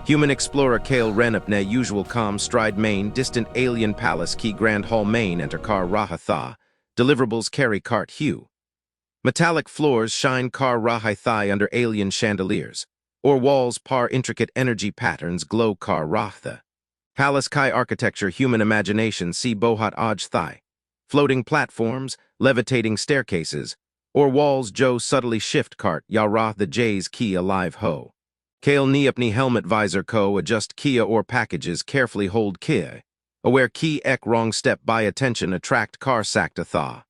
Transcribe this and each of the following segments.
Human explorer Kale Renapne usual calm stride main distant alien palace key grand hall main enter car Rahatha. Deliverables carry cart hue. Metallic floors shine car Rahathai under alien chandeliers, or walls par intricate energy patterns glow car Rahtha. Palace Kai architecture human imagination see Bohat Aj Thai. Floating platforms, levitating staircases, or walls Joe subtly shift cart Yarah the J's key alive ho. Kale Niapni helmet visor co adjust Kia or packages carefully hold Kia. Aware key ek wrong step by attention attract car sakta thaw.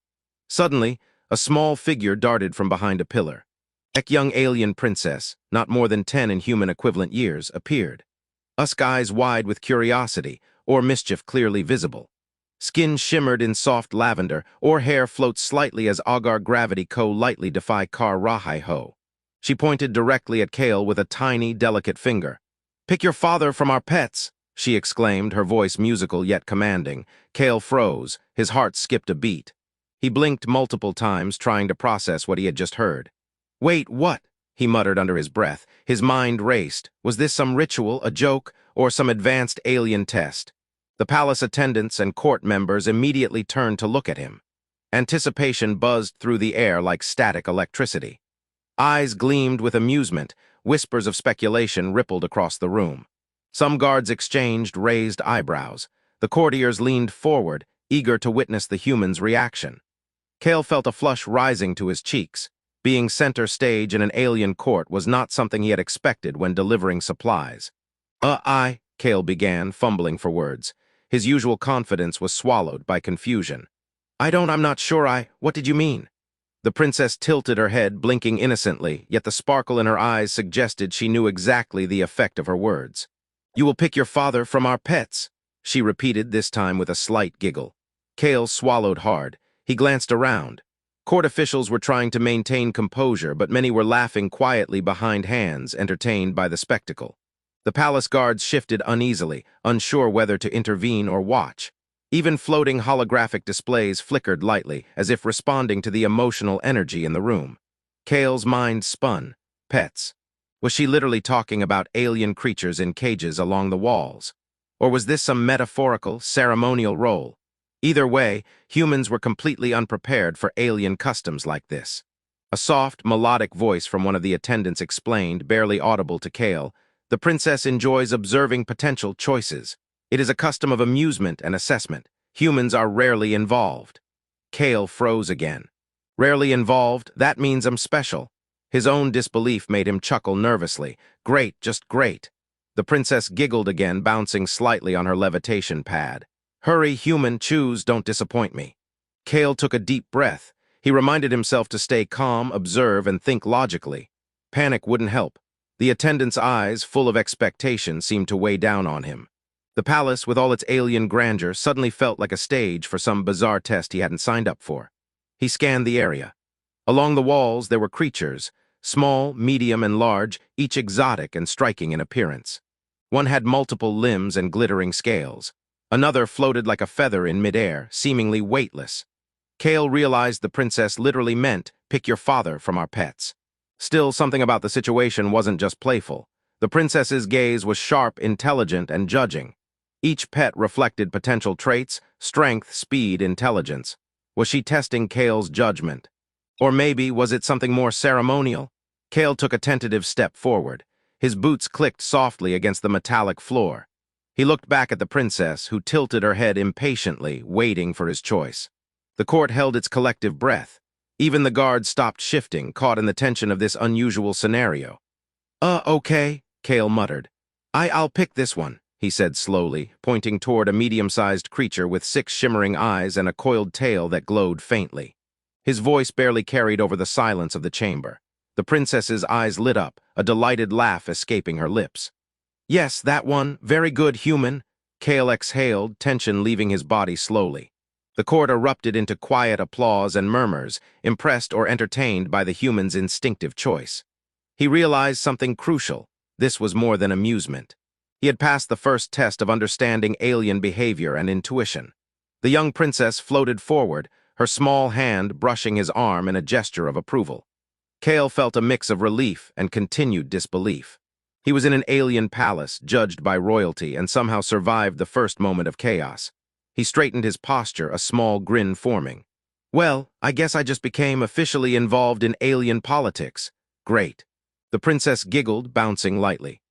Suddenly, a small figure darted from behind a pillar. Ek young alien princess, not more than 10 in human equivalent years, appeared. Usk eyes wide with curiosity, or mischief clearly visible. Skin shimmered in soft lavender, or hair floats slightly as agar gravity co lightly defy car rahai ho. She pointed directly at Kale with a tiny, delicate finger. "Pick your father from our pets," she exclaimed, her voice musical yet commanding. Kale froze, his heart skipped a beat. He blinked multiple times, trying to process what he had just heard. "Wait, what?" he muttered under his breath. His mind raced. Was this some ritual, a joke, or some advanced alien test? The palace attendants and court members immediately turned to look at him. Anticipation buzzed through the air like static electricity. Eyes gleamed with amusement, whispers of speculation rippled across the room. Some guards exchanged raised eyebrows. The courtiers leaned forward, eager to witness the human's reaction. Kale felt a flush rising to his cheeks. Being center stage in an alien court was not something he had expected when delivering supplies. Kale began, fumbling for words. His usual confidence was swallowed by confusion. I'm not sure what did you mean?" The princess tilted her head, blinking innocently, yet the sparkle in her eyes suggested she knew exactly the effect of her words. "You will pick your father from our pets," she repeated, this time with a slight giggle. Kale swallowed hard. He glanced around. Court officials were trying to maintain composure, but many were laughing quietly behind hands, entertained by the spectacle. The palace guards shifted uneasily, unsure whether to intervene or watch. Even floating holographic displays flickered lightly, as if responding to the emotional energy in the room. Kale's mind spun. Pets. Was she literally talking about alien creatures in cages along the walls? Or was this some metaphorical, ceremonial role? Either way, humans were completely unprepared for alien customs like this. A soft, melodic voice from one of the attendants explained, barely audible to Kale, "The princess enjoys observing potential choices. It is a custom of amusement and assessment. Humans are rarely involved." Kale froze again. "Rarely involved? That means I'm special." His own disbelief made him chuckle nervously. "Great, just great." The princess giggled again, bouncing slightly on her levitation pad. "Hurry, human, choose, don't disappoint me." Kale took a deep breath. He reminded himself to stay calm, observe, and think logically. Panic wouldn't help. The attendant's eyes, full of expectation, seemed to weigh down on him. The palace, with all its alien grandeur, suddenly felt like a stage for some bizarre test he hadn't signed up for. He scanned the area. Along the walls, there were creatures, small, medium, and large, each exotic and striking in appearance. One had multiple limbs and glittering scales. Another floated like a feather in midair, seemingly weightless. Kale realized the princess literally meant, "Pick your father from our pets." Still, something about the situation wasn't just playful. The princess's gaze was sharp, intelligent, and judging. Each pet reflected potential traits, strength, speed, intelligence. Was she testing Kale's judgment? Or maybe, was it something more ceremonial? Kale took a tentative step forward. His boots clicked softly against the metallic floor. He looked back at the princess, who tilted her head impatiently, waiting for his choice. The court held its collective breath. Even the guards stopped shifting, caught in the tension of this unusual scenario. Okay, Kale muttered. I'll pick this one," he said slowly, pointing toward a medium-sized creature with 6 shimmering eyes and a coiled tail that glowed faintly. His voice barely carried over the silence of the chamber. The princess's eyes lit up, a delighted laugh escaping her lips. "Yes, that one. Very good, human." Kale exhaled, tension leaving his body slowly. The court erupted into quiet applause and murmurs, impressed or entertained by the human's instinctive choice. He realized something crucial. This was more than amusement. He had passed the first test of understanding alien behavior and intuition. The young princess floated forward, her small hand brushing his arm in a gesture of approval. Kale felt a mix of relief and continued disbelief. He was in an alien palace, judged by royalty, and somehow survived the first moment of chaos. He straightened his posture, a small grin forming. Well, I guess I just became officially involved in alien politics. Great. The princess giggled, bouncing lightly.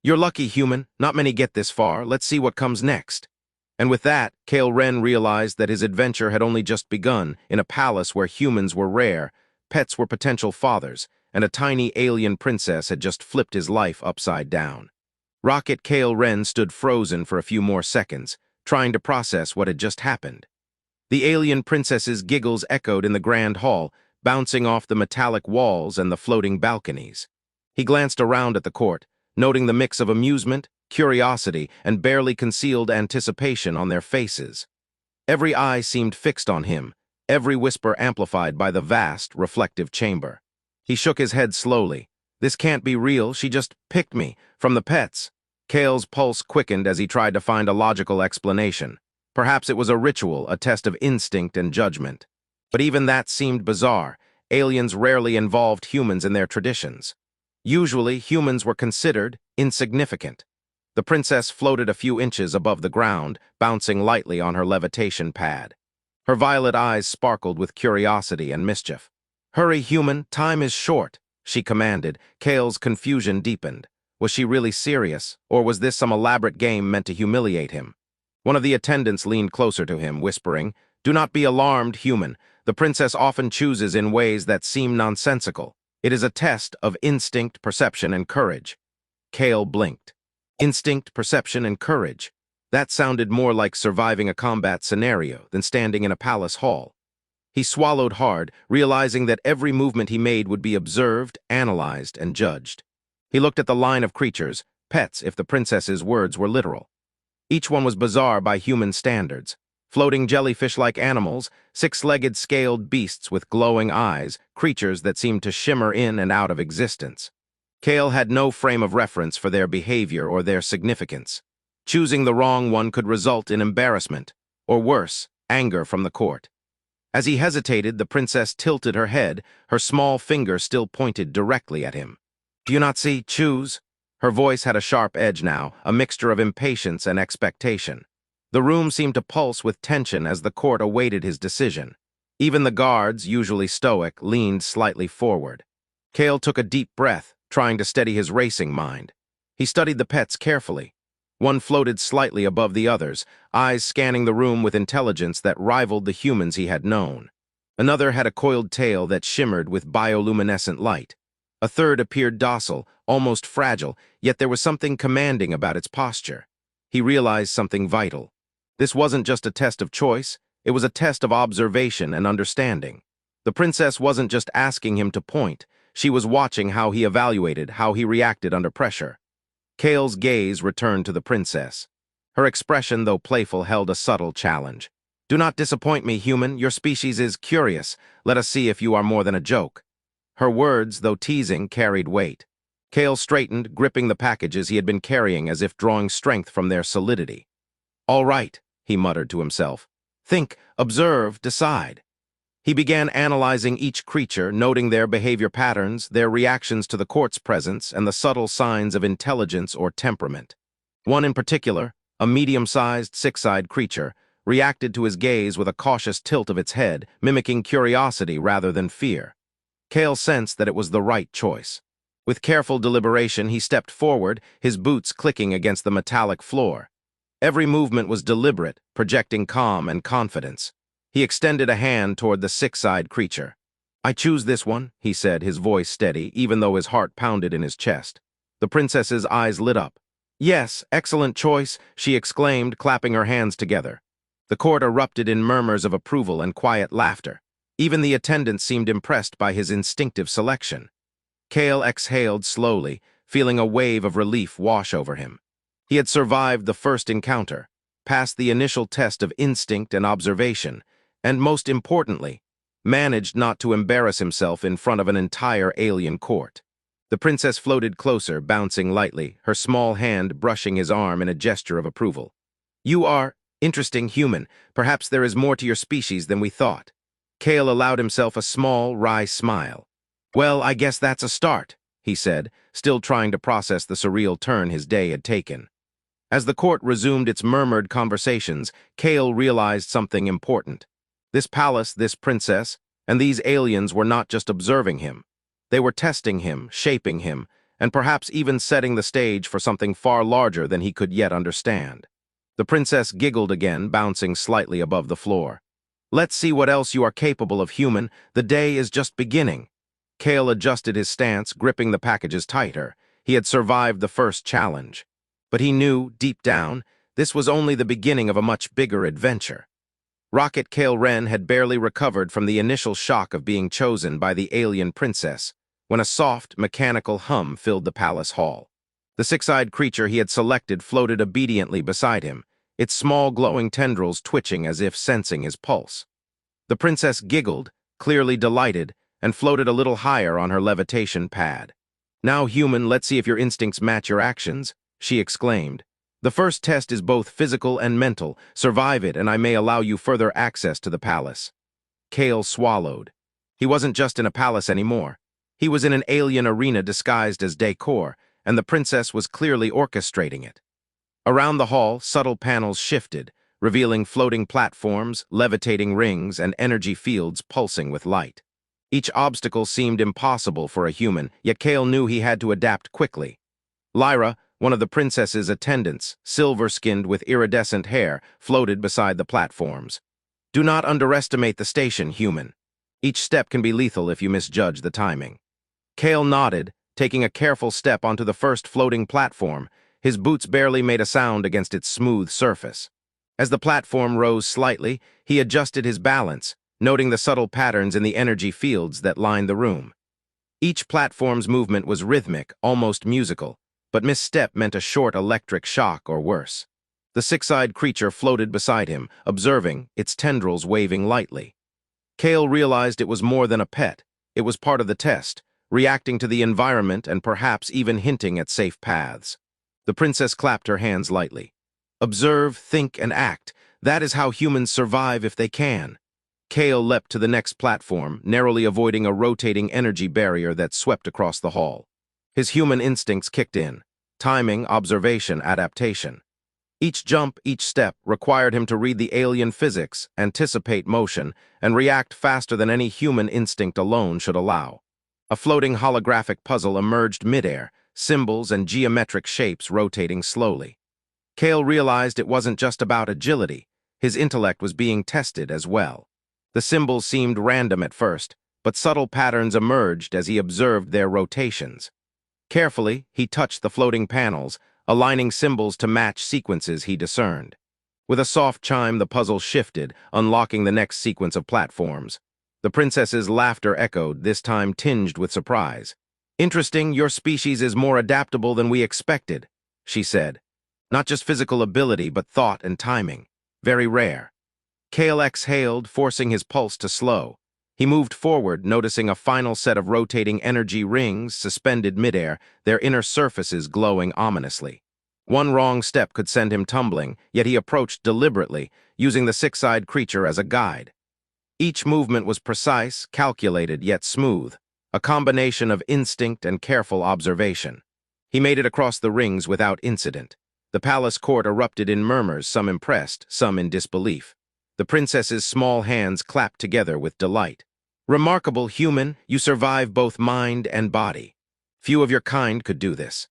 You're lucky, human. Not many get this far. Let's see what comes next. And with that, Kale Ren realized that his adventure had only just begun in a palace where humans were rare, pets were potential fathers, and a tiny alien princess had just flipped his life upside down. Rocket Kale Ren stood frozen for a few more seconds, trying to process what had just happened. The alien princess's giggles echoed in the grand hall, bouncing off the metallic walls and the floating balconies. He glanced around at the court, noting the mix of amusement, curiosity, and barely concealed anticipation on their faces. Every eye seemed fixed on him, every whisper amplified by the vast, reflective chamber. He shook his head slowly. This can't be real, she just picked me, from the pets. Kale's pulse quickened as he tried to find a logical explanation. Perhaps it was a ritual, a test of instinct and judgment. But even that seemed bizarre. Aliens rarely involved humans in their traditions. Usually, humans were considered insignificant. The princess floated a few inches above the ground, bouncing lightly on her levitation pad. Her violet eyes sparkled with curiosity and mischief. "Hurry, human, time is short," she commanded. Kale's confusion deepened. Was she really serious, or was this some elaborate game meant to humiliate him? One of the attendants leaned closer to him, whispering, "Do not be alarmed, human. The princess often chooses in ways that seem nonsensical. It is a test of instinct, perception, and courage." Kale blinked. Instinct, perception, and courage. That sounded more like surviving a combat scenario than standing in a palace hall. He swallowed hard, realizing that every movement he made would be observed, analyzed, and judged. He looked at the line of creatures, pets if the princess's words were literal. Each one was bizarre by human standards. Floating jellyfish-like animals, six-legged scaled beasts with glowing eyes, creatures that seemed to shimmer in and out of existence. Kale had no frame of reference for their behavior or their significance. Choosing the wrong one could result in embarrassment, or worse, anger from the court. As he hesitated, the princess tilted her head, her small finger still pointed directly at him. "Do you not see? Choose." Her voice had a sharp edge now, a mixture of impatience and expectation. The room seemed to pulse with tension as the court awaited his decision. Even the guards, usually stoic, leaned slightly forward. Kale took a deep breath, trying to steady his racing mind. He studied the pets carefully. One floated slightly above the others, eyes scanning the room with intelligence that rivaled the humans he had known. Another had a coiled tail that shimmered with bioluminescent light. A third appeared docile, almost fragile, yet there was something commanding about its posture. He realized something vital. This wasn't just a test of choice, it was a test of observation and understanding. The princess wasn't just asking him to point, she was watching how he evaluated, how he reacted under pressure. Kale's gaze returned to the princess. Her expression, though playful, held a subtle challenge. "Do not disappoint me, human. Your species is curious. Let us see if you are more than a joke." Her words, though teasing, carried weight. Kale straightened, gripping the packages he had been carrying as if drawing strength from their solidity. "All right," he muttered to himself. "Think, observe, decide." He began analyzing each creature, noting their behavior patterns, their reactions to the court's presence, and the subtle signs of intelligence or temperament. One in particular, a medium-sized, six-eyed creature, reacted to his gaze with a cautious tilt of its head, mimicking curiosity rather than fear. Kale sensed that it was the right choice. With careful deliberation, he stepped forward, his boots clicking against the metallic floor. Every movement was deliberate, projecting calm and confidence. He extended a hand toward the six-eyed creature. "I choose this one," he said, his voice steady, even though his heart pounded in his chest. The princess's eyes lit up. "Yes, excellent choice," she exclaimed, clapping her hands together. The court erupted in murmurs of approval and quiet laughter. Even the attendants seemed impressed by his instinctive selection. Kale exhaled slowly, feeling a wave of relief wash over him. He had survived the first encounter, passed the initial test of instinct and observation, and most importantly, managed not to embarrass himself in front of an entire alien court. The princess floated closer, bouncing lightly, her small hand brushing his arm in a gesture of approval. "You are interesting human. Perhaps there is more to your species than we thought." Kale allowed himself a small, wry smile. "Well, I guess that's a start," he said, still trying to process the surreal turn his day had taken. As the court resumed its murmured conversations, Kale realized something important. This palace, this princess, and these aliens were not just observing him. They were testing him, shaping him, and perhaps even setting the stage for something far larger than he could yet understand. The princess giggled again, bouncing slightly above the floor. "Let's see what else you are capable of, human. The day is just beginning." Kale adjusted his stance, gripping the packages tighter. He had survived the first challenge. But he knew, deep down, this was only the beginning of a much bigger adventure. Rocket Kale Ren had barely recovered from the initial shock of being chosen by the alien princess when a soft, mechanical hum filled the palace hall. The six-eyed creature he had selected floated obediently beside him, its small glowing tendrils twitching as if sensing his pulse. The princess giggled, clearly delighted, and floated a little higher on her levitation pad. "Now, human, let's see if your instincts match your actions," she exclaimed. "The first test is both physical and mental. Survive it, and I may allow you further access to the palace." Kale swallowed. He wasn't just in a palace anymore. He was in an alien arena disguised as decor, and the princess was clearly orchestrating it. Around the hall, subtle panels shifted, revealing floating platforms, levitating rings, and energy fields pulsing with light. Each obstacle seemed impossible for a human, yet Kale knew he had to adapt quickly. Lyra, one of the princess's attendants, silver-skinned with iridescent hair, floated beside the platforms. "Do not underestimate the station, human. Each step can be lethal if you misjudge the timing." Kale nodded, taking a careful step onto the first floating platform. His boots barely made a sound against its smooth surface. As the platform rose slightly, he adjusted his balance, noting the subtle patterns in the energy fields that lined the room. Each platform's movement was rhythmic, almost musical, but misstep meant a short electric shock or worse. The six-eyed creature floated beside him, observing, its tendrils waving lightly. Kale realized it was more than a pet. It was part of the test, reacting to the environment and perhaps even hinting at safe paths. The princess clapped her hands lightly. "Observe, think, and act. That is how humans survive if they can." Kale leapt to the next platform, narrowly avoiding a rotating energy barrier that swept across the hall. His human instincts kicked in: timing, observation, adaptation. Each jump, each step, required him to read the alien physics, anticipate motion, and react faster than any human instinct alone should allow. A floating holographic puzzle emerged midair, symbols and geometric shapes rotating slowly. Kale realized it wasn't just about agility. His intellect was being tested as well. The symbols seemed random at first, but subtle patterns emerged as he observed their rotations. Carefully, he touched the floating panels, aligning symbols to match sequences he discerned. With a soft chime, the puzzle shifted, unlocking the next sequence of platforms. The princess's laughter echoed, this time tinged with surprise. "Interesting, your species is more adaptable than we expected," she said. "Not just physical ability, but thought and timing. Very rare." Kale exhaled, forcing his pulse to slow. He moved forward, noticing a final set of rotating energy rings suspended midair, their inner surfaces glowing ominously. One wrong step could send him tumbling, yet he approached deliberately, using the six-eyed creature as a guide. Each movement was precise, calculated, yet smooth, a combination of instinct and careful observation. He made it across the rings without incident. The palace court erupted in murmurs, some impressed, some in disbelief. The princess's small hands clapped together with delight. "Remarkable, human, you survive both mind and body. Few of your kind could do this."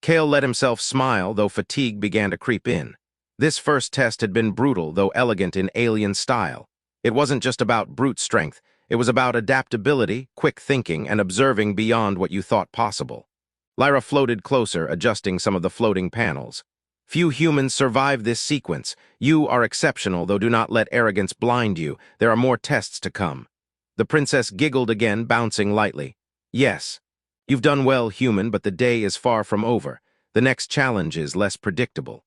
Kale let himself smile, though fatigue began to creep in. This first test had been brutal, though elegant in alien style. It wasn't just about brute strength. It was about adaptability, quick thinking, and observing beyond what you thought possible. Lyra floated closer, adjusting some of the floating panels. "Few humans survive this sequence. You are exceptional, though do not let arrogance blind you. There are more tests to come." The princess giggled again, bouncing lightly. "Yes. You've done well, human, but the day is far from over. The next challenge is less predictable."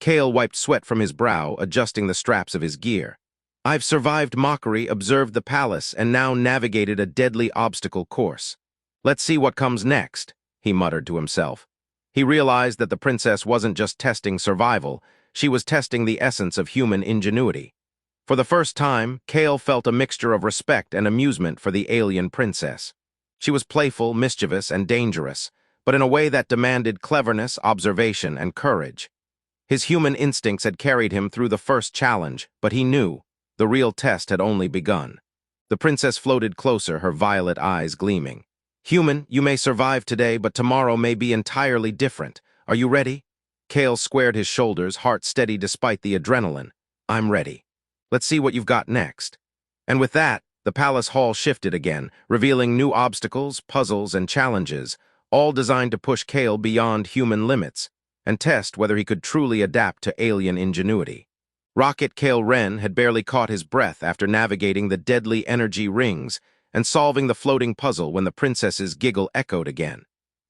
Kale wiped sweat from his brow, adjusting the straps of his gear. "I've survived mockery, observed the palace, and now navigated a deadly obstacle course. Let's see what comes next," he muttered to himself. He realized that the princess wasn't just testing survival, she was testing the essence of human ingenuity. For the first time, Kale felt a mixture of respect and amusement for the alien princess. She was playful, mischievous, and dangerous, but in a way that demanded cleverness, observation, and courage. His human instincts had carried him through the first challenge, but he knew the real test had only begun. The princess floated closer, her violet eyes gleaming. "Human, you may survive today, but tomorrow may be entirely different. Are you ready?" Kale squared his shoulders, heart steady despite the adrenaline. "I'm ready. Let's see what you've got next." And with that, the palace hall shifted again, revealing new obstacles, puzzles, and challenges, all designed to push Kale beyond human limits and test whether he could truly adapt to alien ingenuity. Rocket Kale Ren had barely caught his breath after navigating the deadly energy rings and solving the floating puzzle when the princess's giggle echoed again,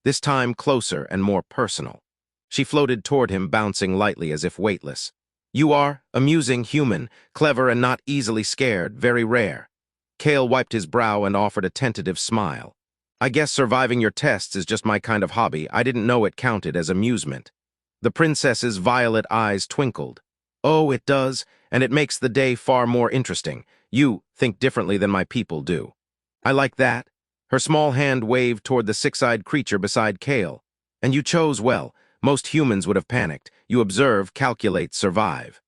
this time closer and more personal. She floated toward him, bouncing lightly as if weightless. "You are amusing, human, clever and not easily scared, very rare." Kale wiped his brow and offered a tentative smile. "I guess surviving your tests is just my kind of hobby. I didn't know it counted as amusement." The princess's violet eyes twinkled. "Oh, it does, and it makes the day far more interesting. You think differently than my people do." "I like that." Her small hand waved toward the six-eyed creature beside Kale. "And you chose well. Most humans would have panicked. You observe, calculate, survive."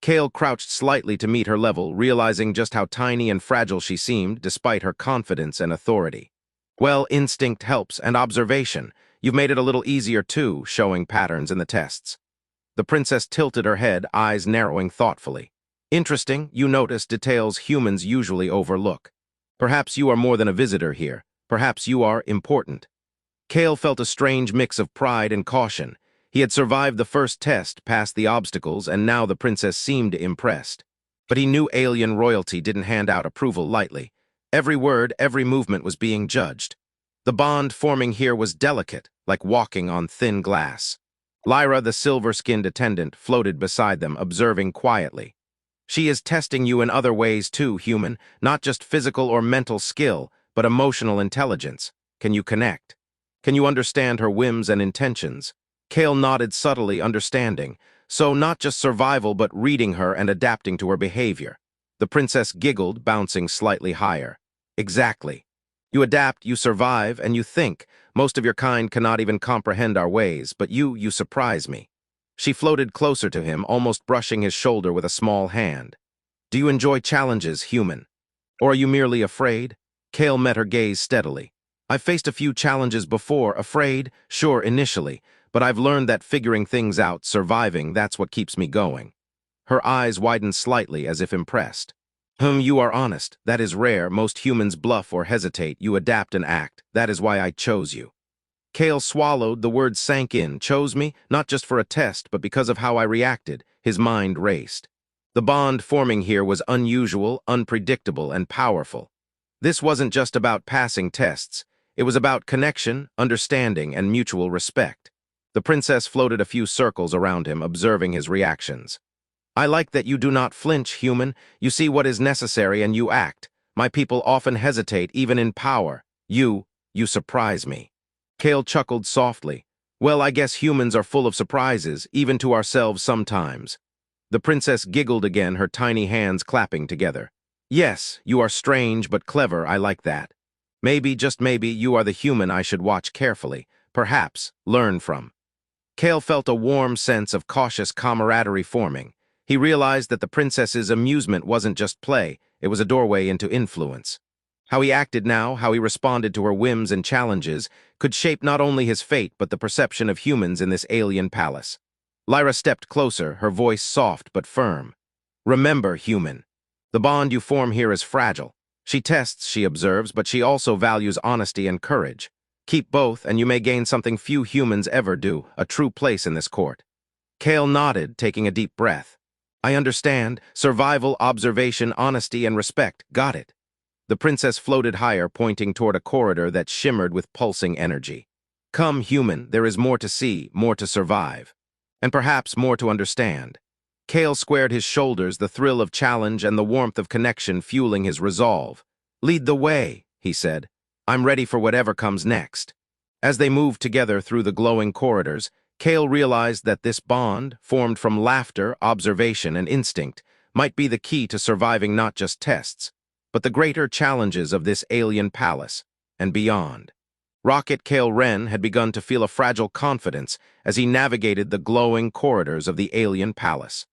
Kale crouched slightly to meet her level, realizing just how tiny and fragile she seemed, despite her confidence and authority. "Well, instinct helps, and observation. You've made it a little easier, too, showing patterns in the tests." The princess tilted her head, eyes narrowing thoughtfully. "Interesting, you notice details humans usually overlook. Perhaps you are more than a visitor here. Perhaps you are important." Kale felt a strange mix of pride and caution. He had survived the first test, passed the obstacles, and now the princess seemed impressed. But he knew alien royalty didn't hand out approval lightly. Every word, every movement was being judged. The bond forming here was delicate, like walking on thin glass. Lyra, the silver-skinned attendant, floated beside them, observing quietly. "She is testing you in other ways too, human, not just physical or mental skill, but emotional intelligence. Can you connect? Can you understand her whims and intentions?" Kale nodded subtly, understanding. So not just survival, but reading her and adapting to her behavior. The princess giggled, bouncing slightly higher. "Exactly. You adapt, you survive, and you think. Most of your kind cannot even comprehend our ways, but you surprise me." She floated closer to him, almost brushing his shoulder with a small hand. "Do you enjoy challenges, human? Or are you merely afraid?" Kale met her gaze steadily. "I've faced a few challenges before, afraid, sure, initially, but I've learned that figuring things out, surviving, that's what keeps me going." Her eyes widened slightly as if impressed. You are honest. That is rare. Most humans bluff or hesitate. You adapt and act. That is why I chose you." Kale swallowed, the words sank in. Chose me, not just for a test, but because of how I reacted. His mind raced. The bond forming here was unusual, unpredictable, and powerful. This wasn't just about passing tests. It was about connection, understanding, and mutual respect. The princess floated a few circles around him, observing his reactions. "I like that you do not flinch, human. You see what is necessary and you act. My people often hesitate, even in power. You surprise me." Kale chuckled softly. "Well, I guess humans are full of surprises, even to ourselves sometimes." The princess giggled again, her tiny hands clapping together. "Yes, you are strange but clever. I like that. Maybe, just maybe, you are the human I should watch carefully, perhaps learn from." Kale felt a warm sense of cautious camaraderie forming. He realized that the princess's amusement wasn't just play, it was a doorway into influence. How he acted now, how he responded to her whims and challenges, could shape not only his fate but the perception of humans in this alien palace. Lyra stepped closer, her voice soft but firm. "Remember, human, the bond you form here is fragile. She tests, she observes, but she also values honesty and courage. Keep both, and you may gain something few humans ever do, a true place in this court." Kale nodded, taking a deep breath. "I understand. Survival, observation, honesty, and respect. Got it." The princess floated higher, pointing toward a corridor that shimmered with pulsing energy. "Come, human, there is more to see, more to survive. And perhaps more to understand." Kale squared his shoulders, the thrill of challenge and the warmth of connection fueling his resolve. "Lead the way," he said. "I'm ready for whatever comes next." As they moved together through the glowing corridors, Kale realized that this bond, formed from laughter, observation, and instinct, might be the key to surviving not just tests, but the greater challenges of this alien palace. and beyond. Rocket Kale Ren had begun to feel a fragile confidence as he navigated the glowing corridors of the alien palace.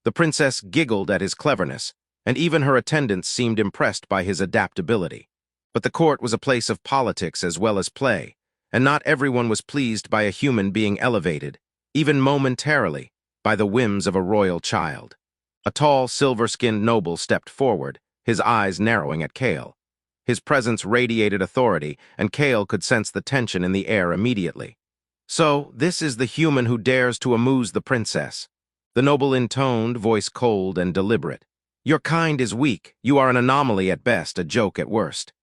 The princess giggled at his cleverness, and even her attendants seemed impressed by his adaptability. But the court was a place of politics as well as play, and not everyone was pleased by a human being elevated, even momentarily, by the whims of a royal child. A tall, silver-skinned noble stepped forward, his eyes narrowing at Kale. His presence radiated authority, and Kale could sense the tension in the air immediately. "So, this is the human who dares to amuse the princess." The noble intoned, voice cold and deliberate. "Your kind is weak. You are an anomaly at best, a joke at worst."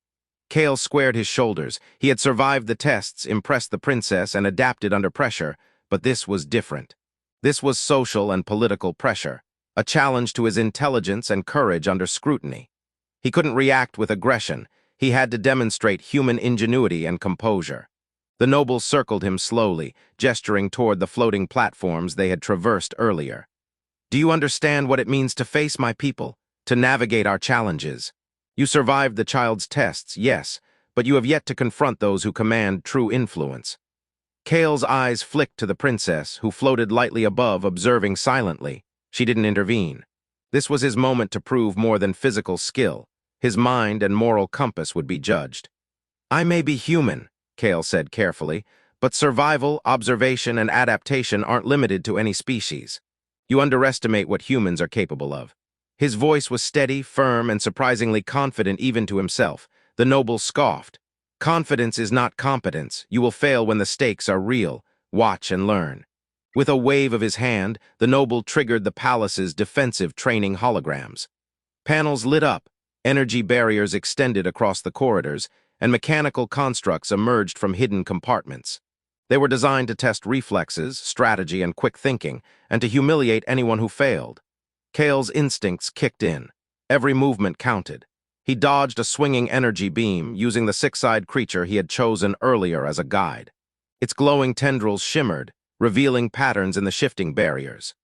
Kale squared his shoulders. He had survived the tests, impressed the princess, and adapted under pressure, but this was different. This was social and political pressure, a challenge to his intelligence and courage under scrutiny. He couldn't react with aggression. He had to demonstrate human ingenuity and composure. The nobles circled him slowly, gesturing toward the floating platforms they had traversed earlier. "Do you understand what it means to face my people, to navigate our challenges? You survived the child's tests, yes, but you have yet to confront those who command true influence." Kale's eyes flicked to the princess, who floated lightly above, observing silently. She didn't intervene. This was his moment to prove more than physical skill. His mind and moral compass would be judged. "I may be human," Kale said carefully, "but survival, observation, and adaptation aren't limited to any species. You underestimate what humans are capable of." His voice was steady, firm, and surprisingly confident even to himself. The noble scoffed. "Confidence is not competence. You will fail when the stakes are real. Watch and learn." With a wave of his hand, the noble triggered the palace's defensive training holograms. Panels lit up, energy barriers extended across the corridors, and mechanical constructs emerged from hidden compartments. They were designed to test reflexes, strategy, and quick thinking, and to humiliate anyone who failed. Kale's instincts kicked in. Every movement counted. He dodged a swinging energy beam, using the six-eyed creature he had chosen earlier as a guide. Its glowing tendrils shimmered, revealing patterns in the shifting barriers.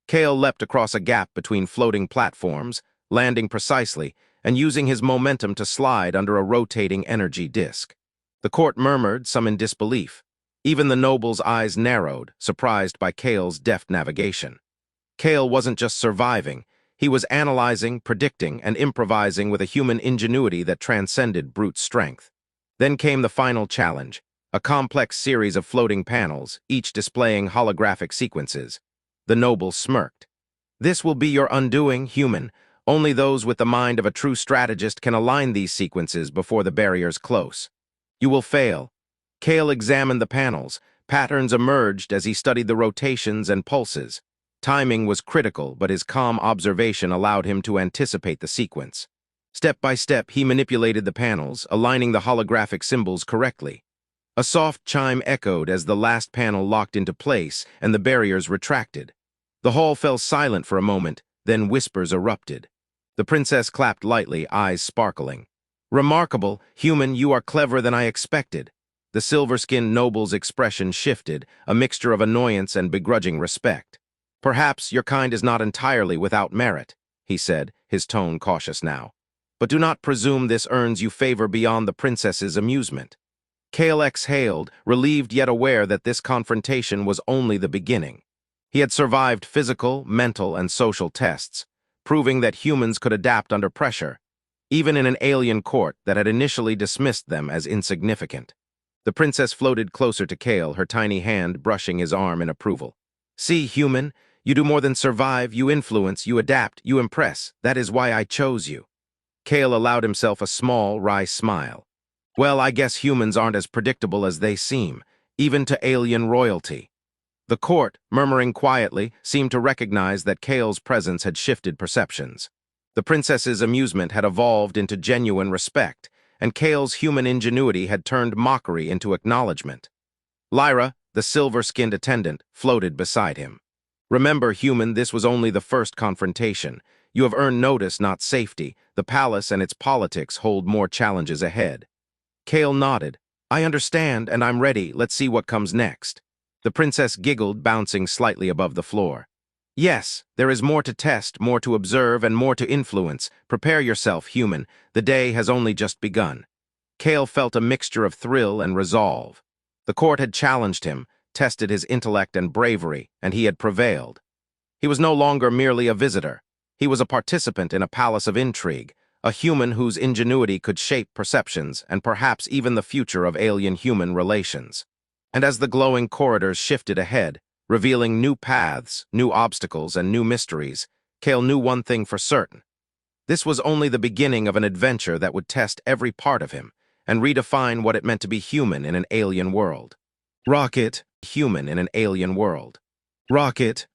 Kale leapt across a gap between floating platforms, landing precisely, and using his momentum to slide under a rotating energy disk. The court murmured, some in disbelief. Even the noble's eyes narrowed, surprised by Kale's deft navigation. Kale wasn't just surviving. He was analyzing, predicting, and improvising with a human ingenuity that transcended brute strength. Then came the final challenge, a complex series of floating panels, each displaying holographic sequences. The noble smirked. "This will be your undoing, human. Only those with the mind of a true strategist can align these sequences before the barriers close. You will fail." Kale examined the panels. Patterns emerged as he studied the rotations and pulses. Timing was critical, but his calm observation allowed him to anticipate the sequence. Step by step, he manipulated the panels, aligning the holographic symbols correctly. A soft chime echoed as the last panel locked into place and the barriers retracted. The hall fell silent for a moment, then whispers erupted. The princess clapped lightly, eyes sparkling. "Remarkable, human, you are cleverer than I expected." The silver-skinned noble's expression shifted, a mixture of annoyance and begrudging respect. "Perhaps your kind is not entirely without merit," he said, his tone cautious now. "But do not presume this earns you favor beyond the princess's amusement." Kale exhaled, relieved yet aware that this confrontation was only the beginning. He had survived physical, mental, and social tests, proving that humans could adapt under pressure, even in an alien court that had initially dismissed them as insignificant. The princess floated closer to Kale, her tiny hand brushing his arm in approval. "See, human, you do more than survive, you influence, you adapt, you impress. That is why I chose you." Kale allowed himself a small, wry smile. "Well, I guess humans aren't as predictable as they seem, even to alien royalty." The court, murmuring quietly, seemed to recognize that Kale's presence had shifted perceptions. The princess's amusement had evolved into genuine respect, and Kale's human ingenuity had turned mockery into acknowledgement. Lyra, the silver-skinned attendant, floated beside him. "Remember, human, this was only the first confrontation. You have earned notice, not safety. The palace and its politics hold more challenges ahead." Kale nodded. "I understand, and I'm ready. Let's see what comes next." The princess giggled, bouncing slightly above the floor. "Yes, there is more to test, more to observe, and more to influence. Prepare yourself, human. The day has only just begun." Cale felt a mixture of thrill and resolve. The court had challenged him, tested his intellect and bravery, and he had prevailed. He was no longer merely a visitor. He was a participant in a palace of intrigue, a human whose ingenuity could shape perceptions and perhaps even the future of alien-human relations. And as the glowing corridors shifted ahead, revealing new paths, new obstacles, and new mysteries, Cale knew one thing for certain. This was only the beginning of an adventure that would test every part of him and redefine what it meant to be human in an alien world. Rocket, human in an alien world. Rocket,